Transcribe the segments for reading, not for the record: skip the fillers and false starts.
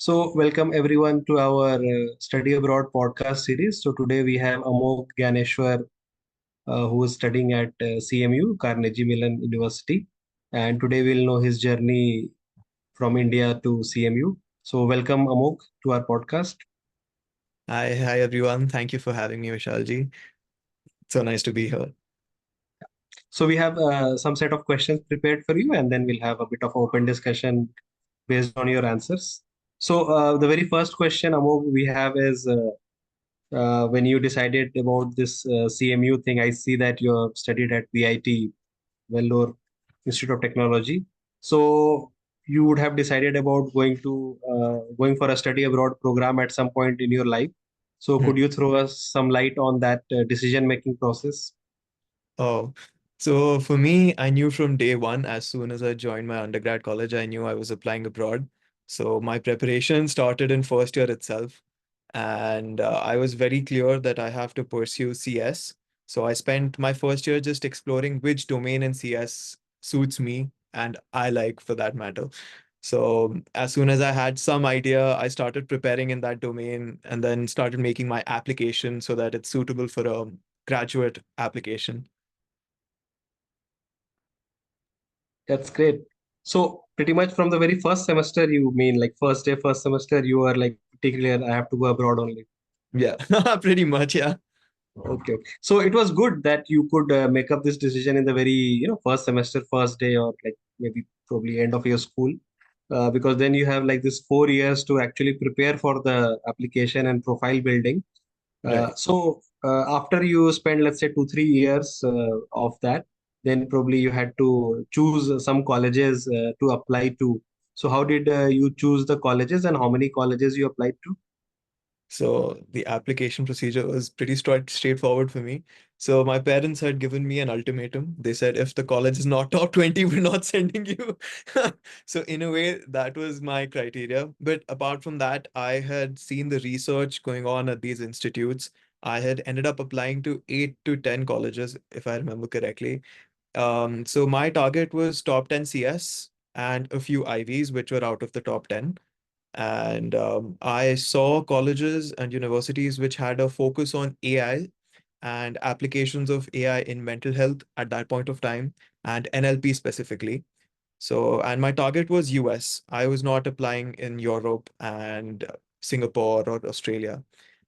Welcome everyone to our Study Abroad podcast series. So, today we have Amogh Gyaneshwar, who is studying at CMU, Carnegie Mellon University. And today we'll know his journey from India to CMU. So, welcome Amogh to our podcast. Hi everyone. Thank you for having me, Vishalji. So nice to be here. So, we have some set of questions prepared for you, and then we'll have a bit of open discussion based on your answers. So, the very first question, Amogh, we have is when you decided about this CMU thing, I see that you have studied at VIT, Vellore Institute of Technology. So you would have decided about going for a study abroad program at some point in your life. So could Hmm. you throw us some light on that decision making process? Oh, so for me, I knew from day one, as soon as I joined my undergrad college, I knew I was applying abroad. So my preparation started in first year itself. And I was very clear that I have to pursue CS. So I spent my first year just exploring which domain in CS suits me and I like for that matter. So as soon as I had some idea, I started preparing in that domain and then started making my application so that it's suitable for a graduate application. That's great. So pretty much from the very first semester, you mean like first day, first semester, you are like particularly I have to go abroad only. Yeah, pretty much. Yeah. Okay. So it was good that you could make up this decision in the very, first semester, first day, or like maybe probably end of your school, because then you have like this 4 years to actually prepare for the application and profile building. Right. After you spend, let's say, 2, 3 years of that, then probably you had to choose some colleges to apply to. So how did you choose the colleges and how many colleges you applied to? So the application procedure was pretty straightforward for me. So my parents had given me an ultimatum. They said, if the college is not top 20, we're not sending you. So in a way, that was my criteria. But apart from that, I had seen the research going on at these institutes. I had ended up applying to 8 to 10 colleges, if I remember correctly. So my target was top 10 CS and a few IVs, which were out of the top 10. And I saw colleges and universities which had a focus on AI and applications of AI in mental health at that point of time, and NLP specifically. So, and my target was US. I was not applying in Europe and Singapore or Australia.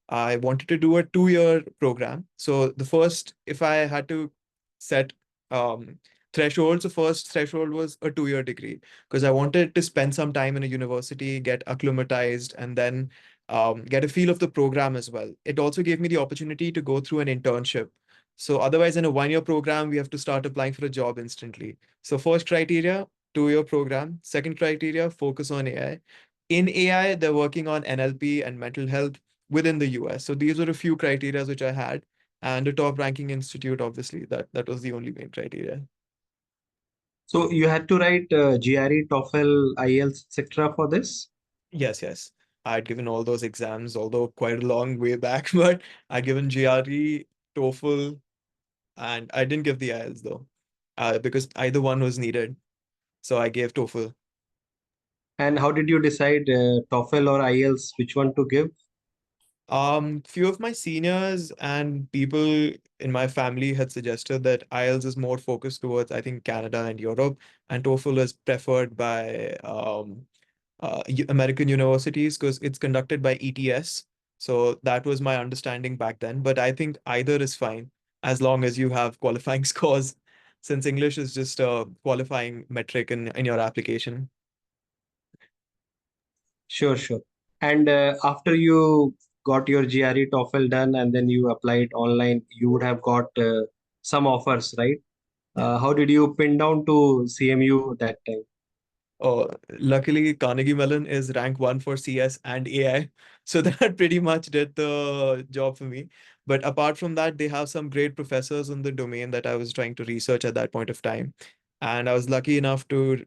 I wanted to do a 2 year program. So the first, if I had to set um, thresholds, the first threshold was a 2 year degree because I wanted to spend some time in a university, get acclimatized, and then get a feel of the program as well. It also gave me the opportunity to go through an internship. So otherwise, in a 1 year program, we have to start applying for a job instantly. So first criteria, 2 year program. Second criteria, focus on AI. In AI, they're working on NLP and mental health within the US. So these were a few criteria which I had, and the top ranking institute, obviously, that was the only main criteria. So you had to write GRE, TOEFL, IELTS, etc. for this. Yes, yes. I'd given all those exams, although quite a long way back, but I'd given GRE, TOEFL, and I didn't give the IELTS though, because either one was needed. So I gave TOEFL. And how did you decide TOEFL or IELTS, which one to give? Few of my seniors and people in my family had suggested that IELTS is more focused towards, I think, Canada and Europe, and TOEFL is preferred by American universities because it's conducted by ETS. So that was my understanding back then. But I think either is fine as long as you have qualifying scores, since English is just a qualifying metric in your application. Sure, sure. And after you got your GRE, TOEFL done, and then you applied online, you would have got some offers, right? Yeah. How did you pin down to CMU that time? Oh, luckily, Carnegie Mellon is rank one for CS and AI. So that pretty much did the job for me. But apart from that, they have some great professors in the domain that I was trying to research at that point of time. And I was lucky enough to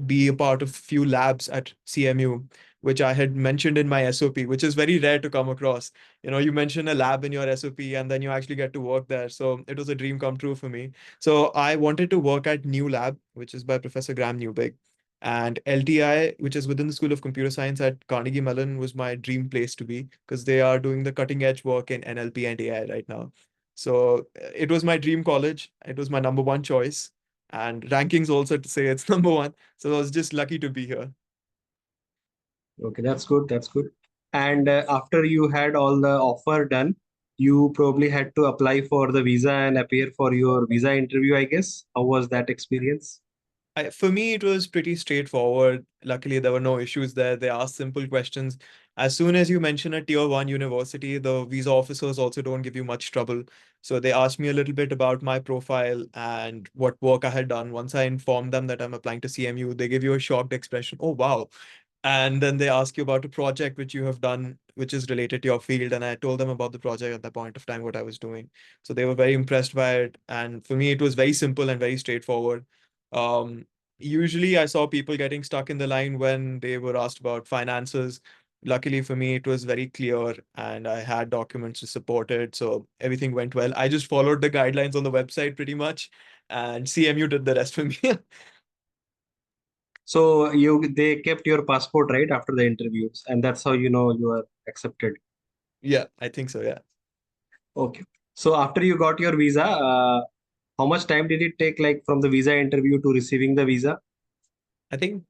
be a part of few labs at CMU, which I had mentioned in my SOP, which is very rare to come across. You mention a lab in your SOP and then you actually get to work there. So it was a dream come true for me. So I wanted to work at New Lab, which is by Professor Graham Newbig. And LTI, which is within the School of Computer Science at Carnegie Mellon, was my dream place to be because they are doing the cutting edge work in NLP and AI right now. So it was my dream college. It was my number one choice. And rankings also to say it's number one. So I was just lucky to be here. Okay, that's good. That's good. And after you had all the offer done, you probably had to apply for the visa and appear for your visa interview, I guess. How was that experience? For me, it was pretty straightforward. Luckily, there were no issues there. They asked simple questions. As soon as you mention a tier one university, the visa officers also don't give you much trouble. So they asked me a little bit about my profile and what work I had done. Once I informed them that I'm applying to CMU, they give you a shocked expression. Oh, wow. And then they ask you about a project which you have done, which is related to your field. And I told them about the project at that point of time, what I was doing. So they were very impressed by it. And for me, it was very simple and very straightforward. Um, Usually, I saw people getting stuck in the line when they were asked about finances. Luckily for me, it was very clear and I had documents to support it. So everything went well. I just followed the guidelines on the website pretty much, and CMU did the rest for me. So they kept your passport right after the interviews, and that's how you know you are accepted. Yeah, I think so. Yeah. Okay. So after you got your visa, how much time did it take, like from the visa interview to receiving the visa? I think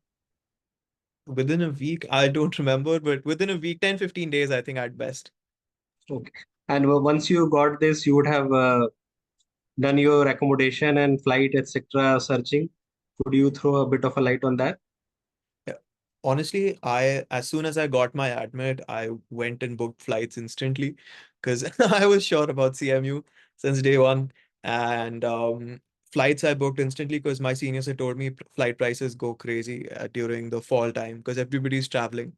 within a week, I don't remember, but within a week, 10, 15 days, I think at best. Okay. And once you got this, you would have done your accommodation and flight, etc. searching. Could you throw a bit of a light on that? Yeah. Honestly, as soon as I got my admit, I went and booked flights instantly because I was sure about CMU since day one. And flights I booked instantly because my seniors had told me flight prices go crazy during the fall time because everybody's traveling.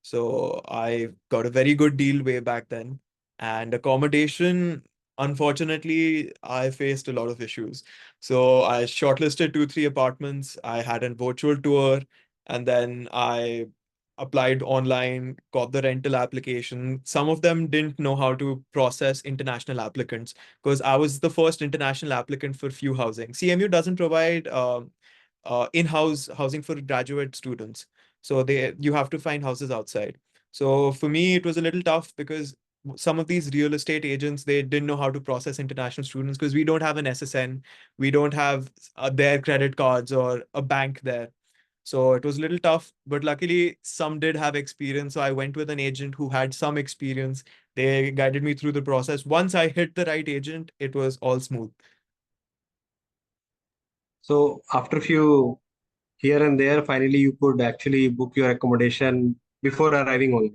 So I got a very good deal way back then. And accommodation, unfortunately, I faced a lot of issues. So I shortlisted two, three apartments. I had a virtual tour, and then I applied online, got the rental application. Some of them didn't know how to process international applicants because I was the first international applicant for few housing. CMU doesn't provide in-house housing for graduate students. So you have to find houses outside. So for me, it was a little tough because some of these real estate agents, they didn't know how to process international students because we don't have an SSN, we don't have their credit cards or a bank there. So it was a little tough, but luckily some did have experience. So I went with an agent who had some experience. They guided me through the process. Once I hit the right agent, it was all smooth. So after few here and there, finally you could actually book your accommodation before arriving only.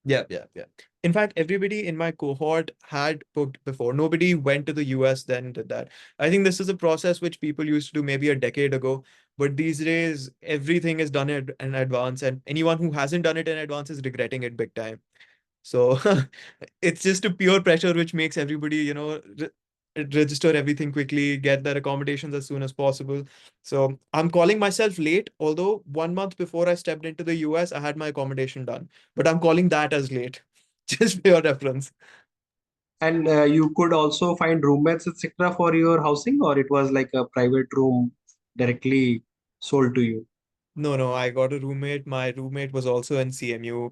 Yeah, yeah, yeah. In fact, everybody in my cohort had booked before. Nobody went to the US then did that. I think this is a process which people used to do maybe a decade ago, but these days everything is done in advance, and anyone who hasn't done it in advance is regretting it big time. So it's just a pure pressure which makes everybody, register everything quickly, get their accommodations as soon as possible. So I'm calling myself late, although 1 month before I stepped into the US, I had my accommodation done. But I'm calling that as late, just for your reference. And you could also find roommates, etc. for your housing, or it was like a private room directly sold to you. No, no, I got a roommate. My roommate was also in CMU.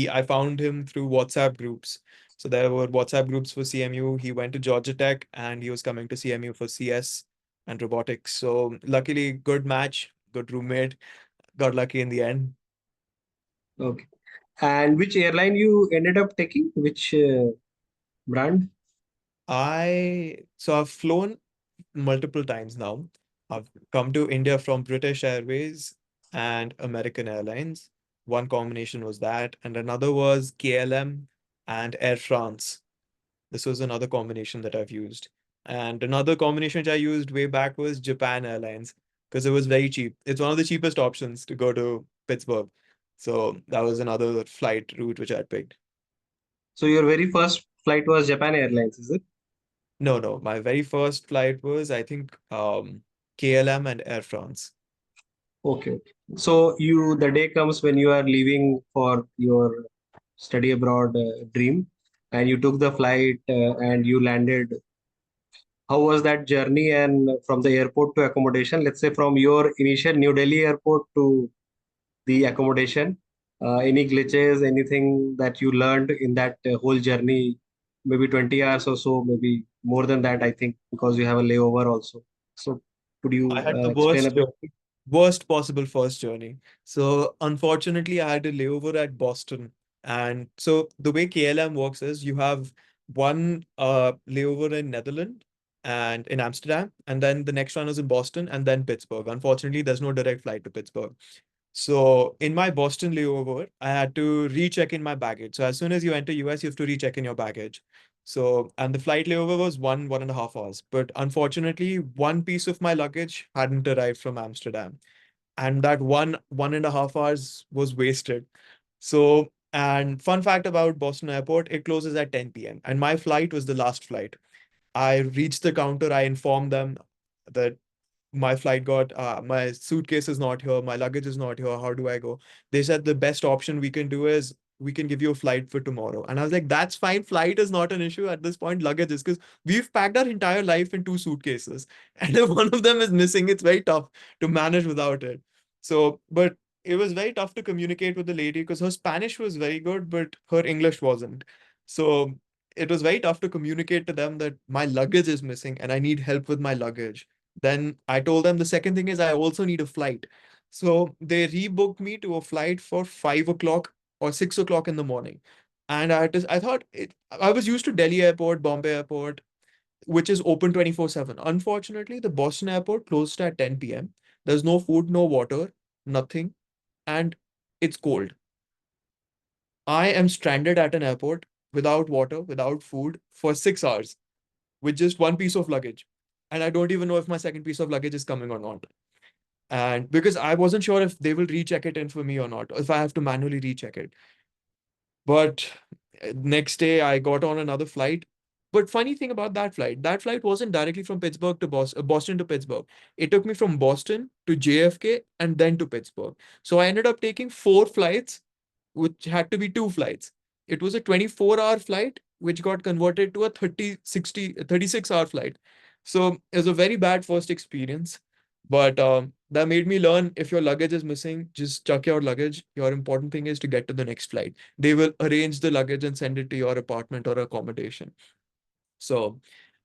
I found him through WhatsApp groups. So there were WhatsApp groups for CMU. He went to Georgia Tech and he was coming to CMU for CS and robotics. So luckily, good match, good roommate. Got lucky in the end. Okay. And which airline you ended up taking? Which brand? I've flown multiple times now. I've come to India from British Airways and American Airlines. One combination was that, and another was KLM and Air France. This was another combination that I've used. And another combination which I used way back was Japan Airlines because it was very cheap. It's one of the cheapest options to go to Pittsburgh. So that was another flight route which I picked. So your very first flight was Japan Airlines, is it? No, no. My very first flight was, I think, KLM and Air France. Okay. Okay. So the day comes when you are leaving for your study abroad dream, and you took the flight and you landed. how was that journey and from the airport to accommodation? Let's say from your initial New Delhi airport to the accommodation. Any glitches, anything that you learned in that whole journey? Maybe 20 hours or so, maybe more than that, I think, because you have a layover also. So could I you had the explain a bit? worst possible first journey. So unfortunately, I had a layover at Boston. And so the way KLM works is you have one layover in Netherlands and in Amsterdam, and then the next one is in Boston and then Pittsburgh. Unfortunately, there's no direct flight to Pittsburgh. So in my Boston layover, I had to recheck in my baggage. So as soon as you enter US, you have to recheck in your baggage. So, and the flight layover was 1.5 hours. But unfortunately, one piece of my luggage hadn't arrived from Amsterdam. And that 1.5 hours was wasted. So, and fun fact about Boston Airport, it closes at 10 p.m. And my flight was the last flight. I reached the counter, I informed them that my flight got my suitcase is not here, my luggage is not here, how do I go? They said the best option we can do is we can give you a flight for tomorrow. And I was like, that's fine, flight is not an issue at this point, luggage is, because we've packed our entire life in two suitcases and if one of them is missing, it's very tough to manage without it. So but it was very tough to communicate with the lady because her Spanish was very good but her English wasn't. So it was very tough to communicate to them that my luggage is missing and I need help with my luggage. Then I told them the second thing is I also need a flight. So they rebooked me to a flight for 5 o'clock or 6 o'clock in the morning. And I thought I was used to Delhi airport, Bombay airport, which is open 24/7. Unfortunately, the Boston airport closed at 10 p.m. There's no food, no water, nothing, and it's cold. I am stranded at an airport without water, without food for 6 hours with just one piece of luggage. And I don't even know if my second piece of luggage is coming or not. And because I wasn't sure if they will recheck it in for me or not, or if I have to manually recheck it. But next day I got on another flight. But funny thing about that flight wasn't directly from Pittsburgh to Boston to Pittsburgh. It took me from Boston to JFK and then to Pittsburgh. So I ended up taking four flights which had to be two flights. It was a 24-hour flight, which got converted to a 36-hour flight. So it was a very bad first experience. But that made me learn if your luggage is missing, just chuck your luggage. Your important thing is to get to the next flight. They will arrange the luggage and send it to your apartment or accommodation. So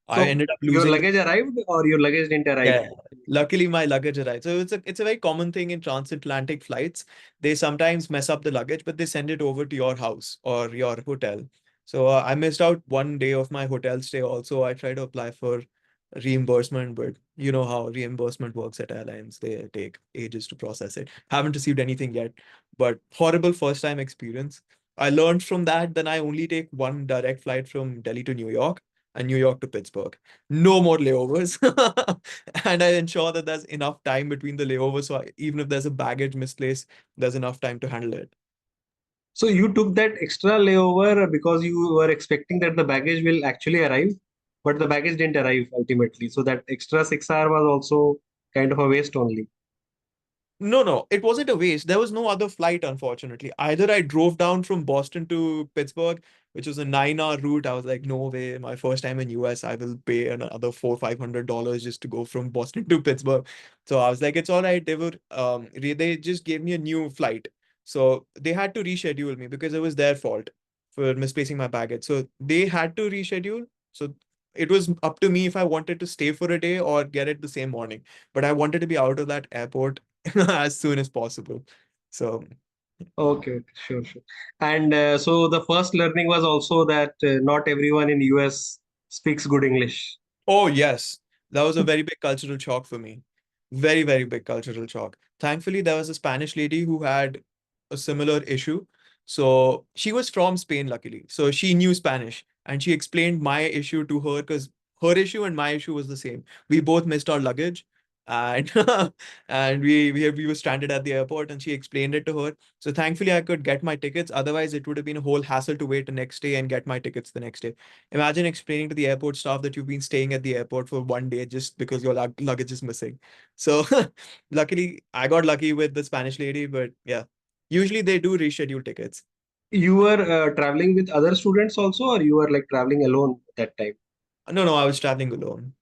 I So ended up your losing. luggage arrived or your luggage didn't arrive? Yeah, luckily my luggage arrived. So it's a very common thing in transatlantic flights. They sometimes mess up the luggage, but they send it over to your house or your hotel. So I missed out one day of my hotel stay. Also, I tried to apply for reimbursement, but you know how reimbursement works at airlines. They take ages to process it. Haven't received anything yet, but horrible first time experience. I learned from that. Then I only take one direct flight from Delhi to New York and New York to Pittsburgh. No more layovers. And I ensure that there's enough time between the layovers. So even if there's a baggage misplaced, there's enough time to handle it. So you took that extra layover because you were expecting that the baggage will actually arrive, but the baggage didn't arrive ultimately. So that extra 6 hour was also kind of a waste only. No, no, it wasn't a waste. There was no other flight, unfortunately. Either I drove down from Boston to Pittsburgh, which was a 9 hour route. I was like, no way, my first time in US, I will pay another $400-500 just to go from Boston to Pittsburgh. So I was like, it's all right. They just gave me a new flight. So they had to reschedule me because it was their fault for misplacing my baggage. So they had to reschedule. So it was up to me if I wanted to stay for a day or get it the same morning. But I wanted to be out of that airport as soon as possible. So, Okay, okay, sure, sure. And so the first learning was also that not everyone in US speaks good English. oh yes, that was a very big cultural shock for me. Very, very big cultural shock. Thankfully, there was a Spanish lady who had a similar issue. So she was from Spain, luckily. So she knew Spanish and she explained my issue to her because her issue and my issue was the same. We both missed our luggage and and we were stranded at the airport and she explained it to her. So thankfully I could get my tickets. Otherwise, it would have been a whole hassle to wait the next day and get my tickets the next day. Imagine explaining to the airport staff that you've been staying at the airport for one day just because your luggage is missing. So luckily, I got lucky with the Spanish lady, but yeah, usually they do reschedule tickets. You were traveling with other students also, or you were like traveling alone at that time? No, no, I was traveling alone.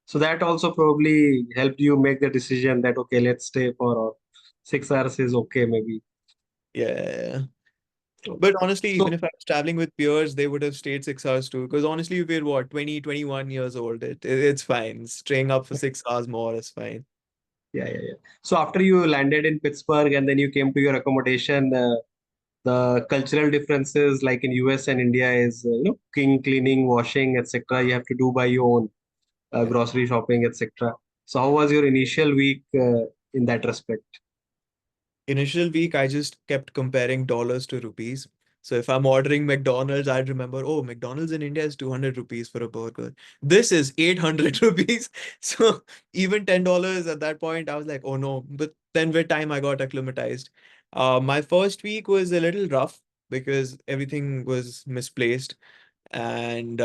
So that also probably helped you make the decision that okay, let's stay for 6 hours is okay maybe. Yeah. Okay. But honestly, even So if I was traveling with peers, they would have stayed 6 hours too. Because honestly, we're what, 20, 21 years old. It's fine. Staying up for 6 hours more is fine. yeah. So after you landed in Pittsburgh and then you came to your accommodation, the cultural differences like in US and India is cooking, cleaning, washing, etc. You have to do by your own, Yeah. grocery shopping, etc. So how was your initial week in that respect? Initial week, I just kept comparing dollars to rupees. So if I'm ordering McDonald's, I'd remember, oh, McDonald's in India is 200 rupees for a burger. This is 800 rupees. So even $10 at that point, I was like, oh no. But then with time, I got acclimatized. My first week was a little rough because everything was misplaced. And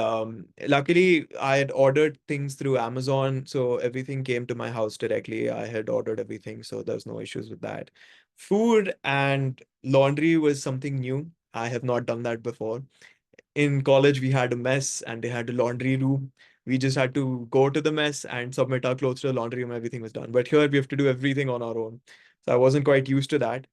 luckily, I had ordered things through Amazon, so everything came to my house directly. I had ordered everything, so there's no issues with that. Food and laundry was something new. I have not done that before. In college, we had a mess and they had a laundry room. We just had to go to the mess and submit our clothes to the laundry room. Everything was done. But here, we have to do everything on our own. So I wasn't quite used to that.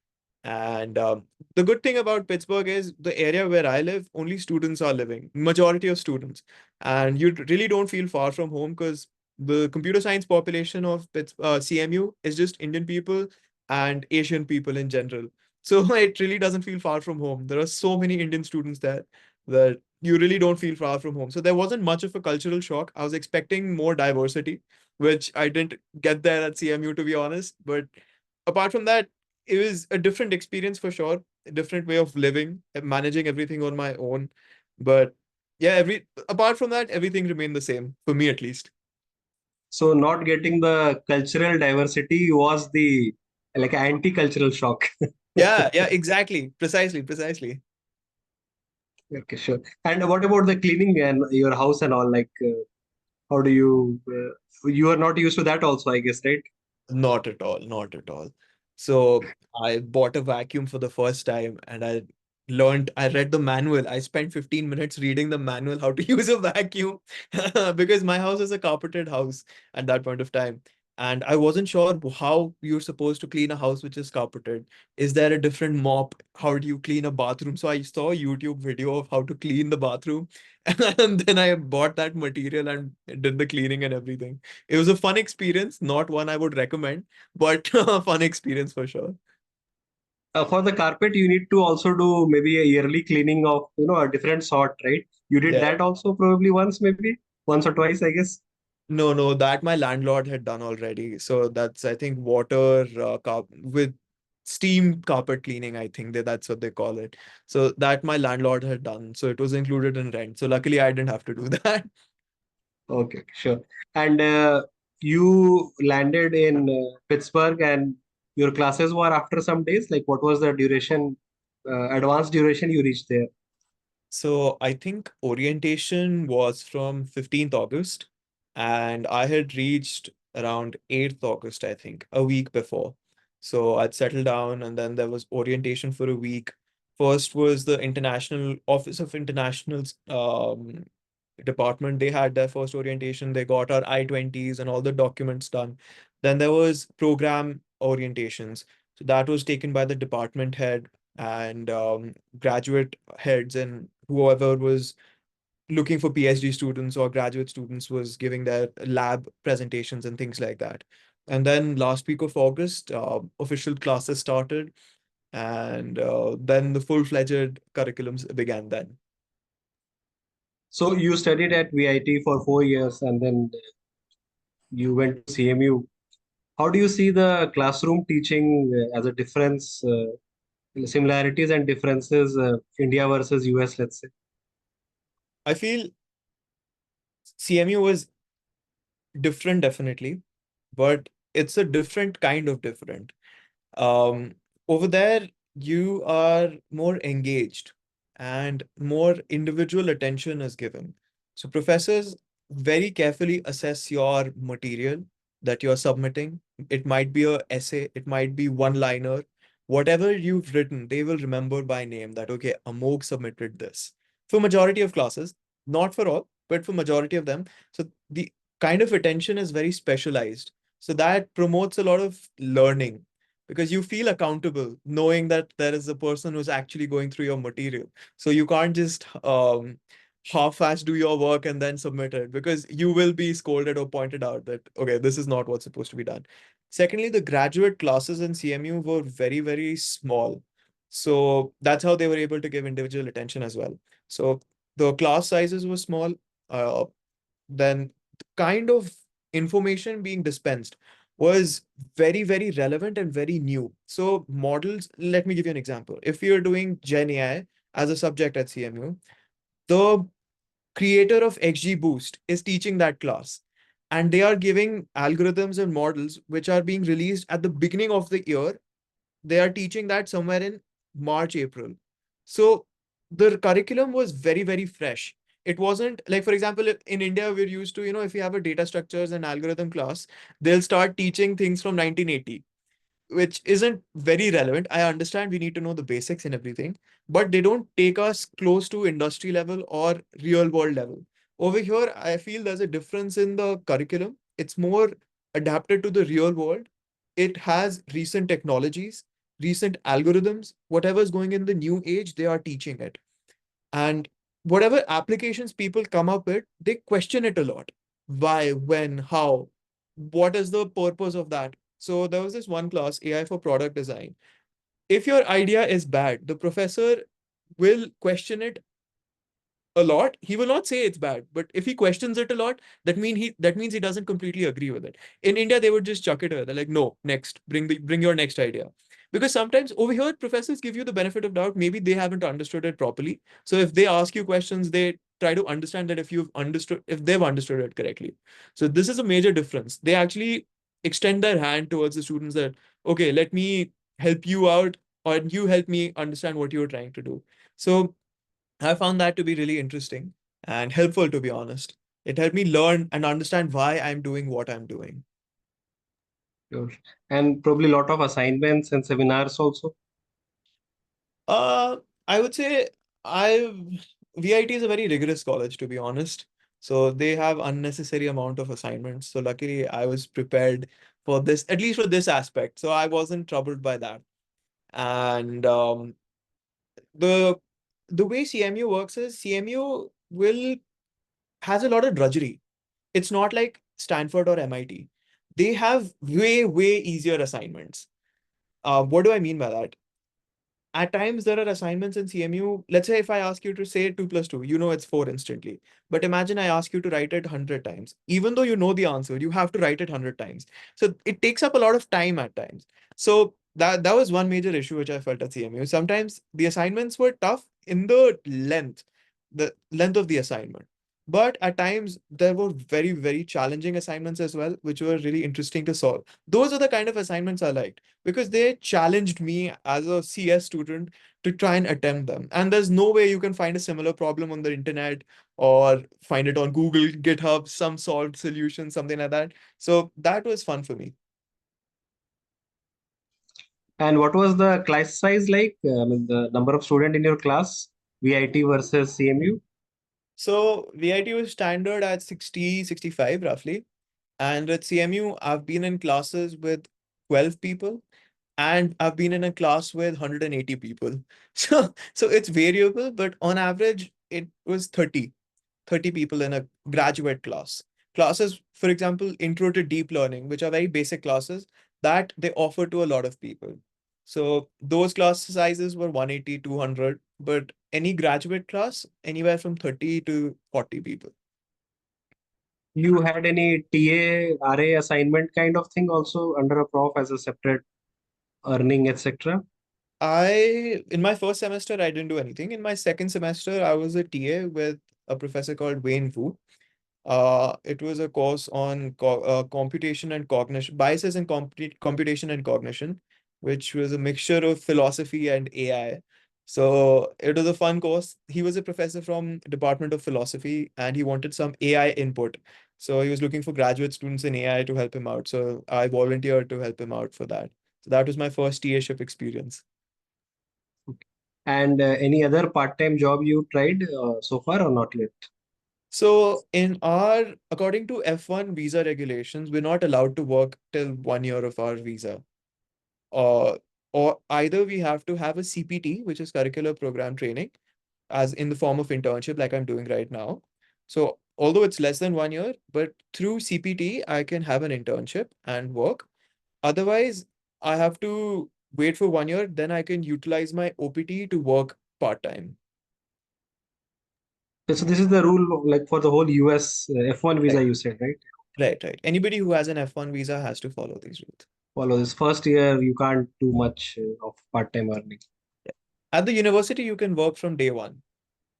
And the good thing about Pittsburgh is the area where I live, only students are living, majority of students. And you really don't feel far from home because the computer science population of CMU is just Indian people and Asian people in general. So it really doesn't feel far from home. There are so many Indian students there that you really don't feel far from home. So there wasn't much of a cultural shock. I was expecting more diversity, which I didn't get there at CMU, to be honest. But apart from that, it was a different experience for sure, a different way of living and managing everything on my own. But yeah, apart from that, everything remained the same for me at least. So not getting the cultural diversity was the like anti-cultural shock. Yeah, yeah, exactly. Precisely, precisely. Okay, sure. And what about the cleaning and your house and all? Like, how do you? You are not used to that, also, I guess, right? Not at all, not at all. So I bought a vacuum for the first time and I read the manual. I spent 15 minutes reading the manual how to use a vacuum because my house is a carpeted house at that point of time. And I wasn't sure how you're supposed to clean a house which is carpeted. Is there a different mop? How do you clean a bathroom? So I saw a YouTube video of how to clean the bathroom. And then I bought that material and did the cleaning and everything. It was a fun experience, not one I would recommend, but a fun experience for sure. For the carpet, you need to also do maybe a yearly cleaning of a different sort, right? You did Yeah. that also probably once, maybe once or twice, I guess. No, no, that my landlord had done already. So that's, I think, water with steam carpet cleaning, I think that's what they call it. So that my landlord had done. So it was included in rent. So luckily I didn't have to do that. Okay, sure. And you landed in Pittsburgh, and your classes were after some days. Like, what was the duration, advanced duration you reached there? So I think orientation was from 15th August, and I had reached around 8th August, I think, a week before. So I'd settled down, and then there was orientation for a week. First was the International Office of International Department. They had their first orientation. They got our I-20s and all the documents done. Then there was program orientations. So that was taken by the department head and graduate heads, and whoever was looking for PhD students or graduate students was giving their lab presentations and things like that. And then last week of August, official classes started, and then the full-fledged curriculums began then. So you studied at VIT for 4 years, and then you went to CMU. How do you see the classroom teaching as a difference, similarities and differences, India versus US, let's say? I feel CMU was different, definitely, but it's a different kind of different. Um, Over there, you are more engaged and more individual attention is given. So professors very carefully assess your material that you're submitting. It might be a essay, it might be one-liner. Whatever you've written, they will remember by name that, okay, Amogh submitted this. For majority of classes, not for all, but for majority of them. So the kind of attention is very specialized. So that promotes a lot of learning because you feel accountable knowing that there is a person who's actually going through your material. So you can't just half-ass do your work and then submit it because you will be scolded or pointed out that, okay, this is not what's supposed to be done. Secondly, the graduate classes in CMU were very, very small. So that's how they were able to give individual attention as well. So the class sizes were small. Uh, then the kind of information being dispensed was very, very relevant and very new. So models, let me give you an example. If you're doing Gen AI as a subject at CMU, the creator of XGBoost is teaching that class. And they are giving algorithms and models which are being released at the beginning of the year. They are teaching that somewhere in March, April. So the curriculum was very, very fresh. It wasn't like, for example, in India, we're used to, if you have a data structures and algorithm class, they'll start teaching things from 1980, which isn't very relevant. I understand we need to know the basics and everything, but they don't take us close to industry level or real world level. Over here, I feel there's a difference in the curriculum. It's more adapted to the real world. It has recent technologies, recent algorithms, whatever's going in the new age, they are teaching it. And whatever applications people come up with, they question it a lot. Why, when, how, what is the purpose of that? So there was this one class, AI for product design. If your idea is bad, the professor will question it a lot. He will not say it's bad, but if he questions it a lot, that means he doesn't completely agree with it. In India, they would just chuck it away. They're like, no, next, bring your next idea. Because sometimes over here, professors give you the benefit of doubt. Maybe they haven't understood it properly. So if they ask you questions, they try to understand that if they've understood it correctly. So this is a major difference. They actually extend their hand towards the students that, okay, let me help you out, or you help me understand what you're trying to do. So I found that to be really interesting and helpful, to be honest. It helped me learn and understand why I'm doing what I'm doing. Sure. And probably a lot of assignments and seminars also. Uh, I would say I VIT is a very rigorous college, to be honest. So they have unnecessary amount of assignments. So luckily, I was prepared for this, at least for this aspect. So I wasn't troubled by that. And the the way CMU works is CMU will has a lot of drudgery. It's not like Stanford or MIT. They have way, way easier assignments. What do I mean by that? At times, there are assignments in CMU. Let's say if I ask you to say 2 plus 2, it's 4 instantly. But imagine I ask you to write it 100 times. Even though you know the answer, you have to write it 100 times. So it takes up a lot of time at times. So that was one major issue which I felt at CMU. Sometimes the assignments were tough in the length of the assignment. But at times, there were very, very challenging assignments as well, which were really interesting to solve. Those are the kind of assignments I liked because they challenged me as a CS student to try and attempt them. And there's no way you can find a similar problem on the internet or find it on Google, GitHub, some solved solution, something like that. So that was fun for me. And what was the class size like? I mean, the number of student in your class, VIT versus CMU? So VIT was standard at 60, 65 roughly. And at CMU, I've been in classes with 12 people and I've been in a class with 180 people. So it's variable, but on average, it was 30 people in a graduate class. Classes, for example, Intro to Deep Learning, which are very basic classes that they offer to a lot of people. So those class sizes were 180, 200, but any graduate class, anywhere from 30 to 40 people. You had any TA, RA assignment kind of thing also under a prof as a separate earning, etc.? In my first semester, I didn't do anything. In my second semester, I was a TA with a professor called Wayne Wu. It was a course on computation and cognition, biases in computation and cognition, which was a mixture of philosophy and AI. So it was a fun course. He was a professor from Department of Philosophy, and he wanted some AI input. So he was looking for graduate students in AI to help him out. So I volunteered to help him out for that. So that was my first TA-ship experience. And any other part-time job you tried so far or not yet? So according to F1 visa regulations, we're not allowed to work till 1 year of our visa. Uh, or either we have to have a CPT, which is curricular program training, as in the form of internship, like I'm doing right now. So although it's less than 1 year, but through CPT, I can have an internship and work. Otherwise, I have to wait for 1 year, then I can utilize my OPT to work part-time. So this is the rule like for the whole US F1 visa Right, you said, right? right. Anybody who has an F1 visa has to follow these rules. Follow this first year you can't do much of part-time earning. Yeah. At the university, you can work from day one,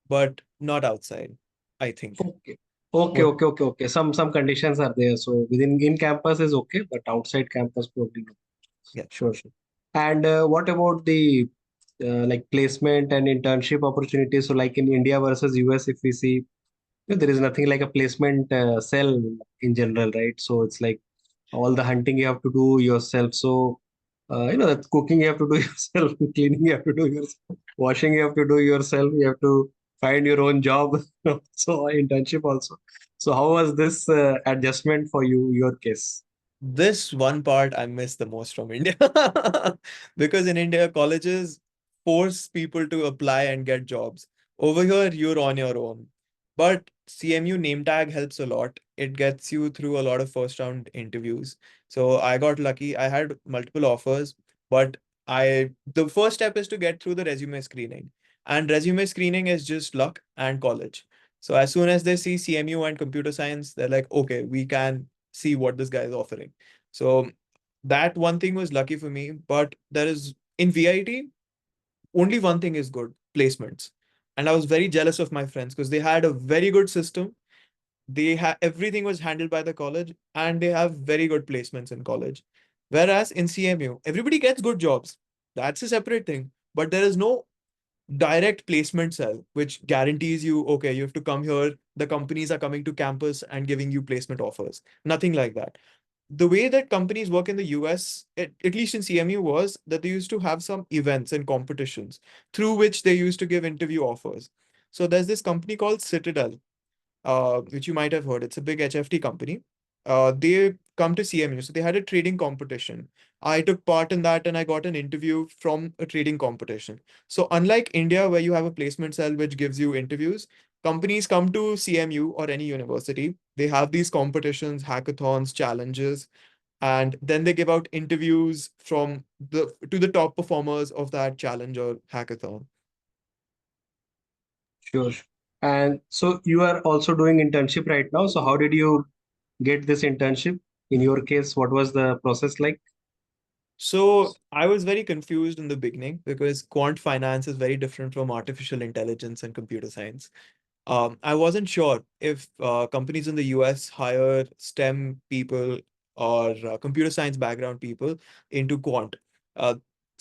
but not outside, I think. Okay. Okay, What? okay, okay, okay. Some conditions are there. So within in campus is okay, but outside campus probably no. Yeah. Sure, sure. And what about the like placement and internship opportunities? So like in India versus US, if we see, there is nothing like a placement cell in general, right? So it's like all the hunting you have to do yourself. So that cooking you have to do yourself, cleaning you have to do yourself, washing you have to do yourself. You have to find your own job. So internship also. So how was this adjustment for you, your case? This one part I miss the most from India. Because in India, colleges force people to apply and get jobs. Over here, you're on your own. But CMU name tag helps a lot. It gets you through a lot of first round interviews. So I got lucky. I had multiple offers, but the first step is to get through the resume screening. And resume screening is just luck and college. So as soon as they see CMU and computer science, they're like, okay, we can see what this guy is offering. So that one thing was lucky for me, but there is in VIT, only one thing is good, placements. And I was very jealous of my friends because they had a very good system. They had everything was handled by the college and they have very good placements in college. Whereas in CMU, everybody gets good jobs. That's a separate thing. But there is no direct placement cell which guarantees you, okay, you have to come here, the companies are coming to campus and giving you placement offers. Nothing like that. The way that companies work in the US, at least in CMU, was that they used to have some events and competitions through which they used to give interview offers. So there's this company called Citadel, which you might have heard. It's a big HFT company. They come to CMU. So they had a trading competition. I took part in that and I got an interview from a trading competition. So unlike India, where you have a placement cell which gives you interviews, companies come to CMU or any university. They have these competitions, hackathons, challenges, and then they give out interviews from the to the top performers of that challenge or hackathon. Sure. And so you are also doing internship right now. So how did you get this internship? In your case, what was the process like? So I was very confused in the beginning because quant finance is very different from artificial intelligence and computer science. I wasn't sure if companies in the US hire STEM people or computer science background people into quant. Uh,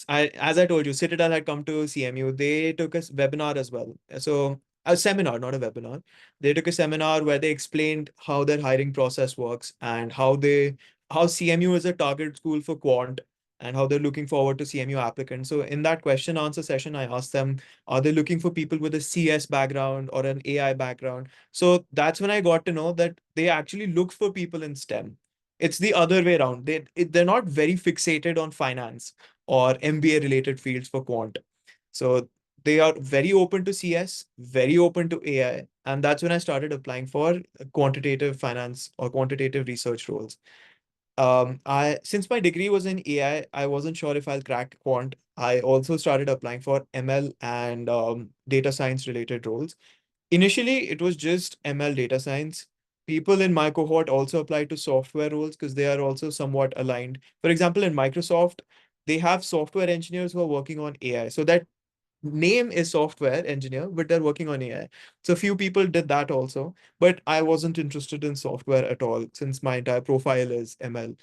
as I told you, Citadel had come to CMU. They took a webinar as well. So a seminar, not a webinar. They took a seminar where they explained how their hiring process works and how CMU is a target school for quant and how they're looking forward to CMU applicants. So in that question answer session, I asked them, are they looking for people with a CS background or an AI background? So that's when I got to know that they actually look for people in STEM. It's the other way around. They're not very fixated on finance or MBA related fields for quant. So they are very open to CS, very open to AI. And that's when I started applying for quantitative finance or quantitative research roles. I since my degree was in AI, I wasn't sure if I'll crack quant. I also started applying for ML and data science related roles. Initially, it was just ML data science. People in my cohort also applied to software roles because they are also somewhat aligned. For example, in Microsoft, they have software engineers who are working on AI. So that name is software engineer, but they're working on AI. So few people did that also, but I wasn't interested in software at all since my entire profile is ML.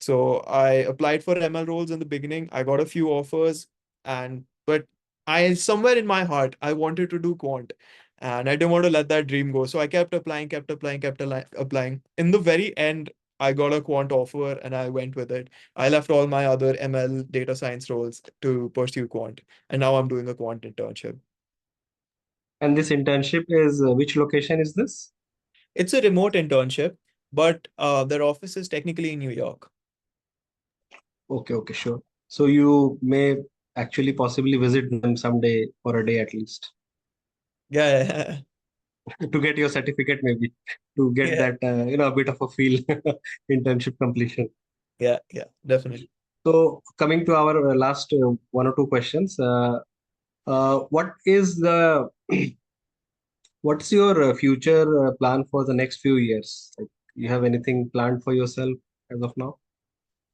So I applied for ML roles in the beginning. I got a few offers, and but I somewhere in my heart I wanted to do quant, and I didn't want to let that dream go. So I kept applying, applying. In the very end, I got a quant offer, and I went with it. I left all my other ML data science roles to pursue quant, and now I'm doing a quant internship. And this internship is which location is this? It's a remote internship, but their office is technically in New York. Okay, okay, sure. So you may actually possibly visit them someday for a day at least Yeah, yeah, to get your certificate, maybe to get yeah, that a bit of a feel internship completion. yeah, yeah, definitely. So coming to our last one or two questions, what is the what's your future plan for the next few years? Like, you have anything planned for yourself as of now?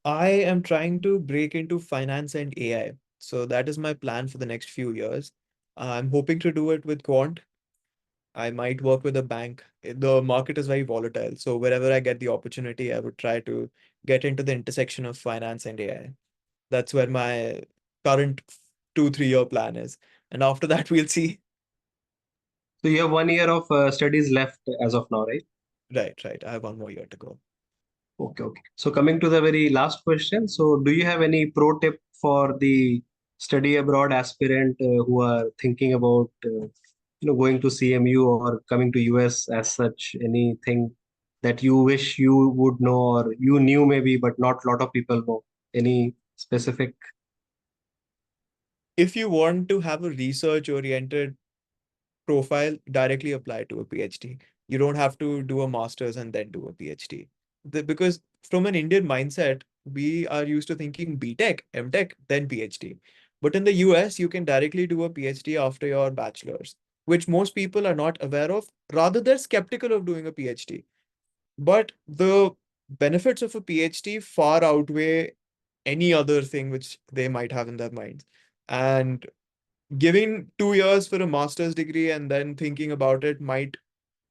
I am trying to break into finance and AI. So that is my plan for the next few years. I'm hoping to do it with quant. I might work with a bank. The market is very volatile. So wherever I get the opportunity, I would try to get into the intersection of finance and AI. That's where my current 2, 3 year plan is. And after that, we'll see. So you have 1 year of studies left as of now, right? Right, right. I have 1 more year to go. Okay, okay. So coming to the very last question, so do you have any pro tip for the study abroad aspirant who are thinking about going to CMU or coming to US as such? Anything that you wish you would know or you knew maybe, but not a lot of people know? Any specific? If you want to have a research oriented profile, directly apply to a PhD. You don't have to do a master's and then do a PhD. Because from an Indian mindset, we are used to thinking BTech, MTech, then PhD. But in the US, you can directly do a PhD after your bachelor's, which most people are not aware of. Rather, they're skeptical of doing a PhD. But the benefits of a PhD far outweigh any other thing which they might have in their minds. And giving 2 years for a master's degree and then thinking about it might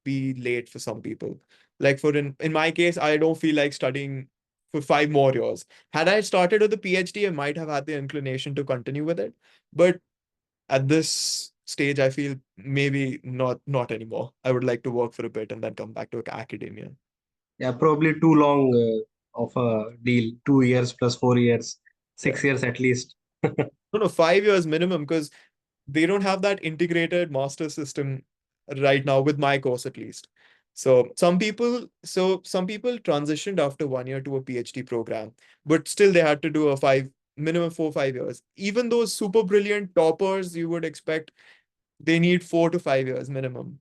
be late for some people. Like in my case, I don't feel like studying for 5 more years. Had I started with a PhD, I might have had the inclination to continue with it. But at this stage, I feel maybe not anymore. I would like to work for a bit and then come back to academia. Yeah, probably too long of a deal. 2 years plus 4 years, Yeah. 6 years at least. No, no, 5 years minimum because they don't have that integrated master system right now with my course at least. So some people transitioned after 1 year to a PhD program, but still they had to do a minimum 4, 5 years. Even those super brilliant toppers you would expect, they need 4 to 5 years minimum.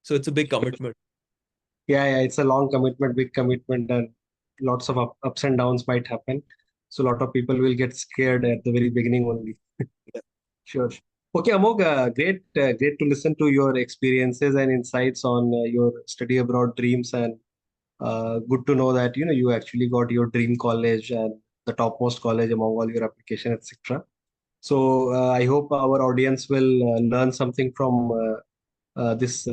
So it's a big commitment. Yeah, yeah, it's a long commitment, big commitment, and lots of ups and downs might happen. So a lot of people will get scared at the very beginning only. Yeah. Sure. Okay, Amog, great to listen to your experiences and insights on your study abroad dreams, and good to know that you actually got your dream college and the topmost college among all your application, etc. So I hope our audience will learn something from this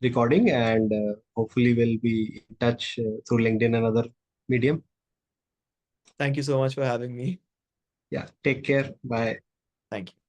recording, and hopefully we'll be in touch through LinkedIn and other medium. Thank you so much for having me. Yeah, take care. Bye. Thank you.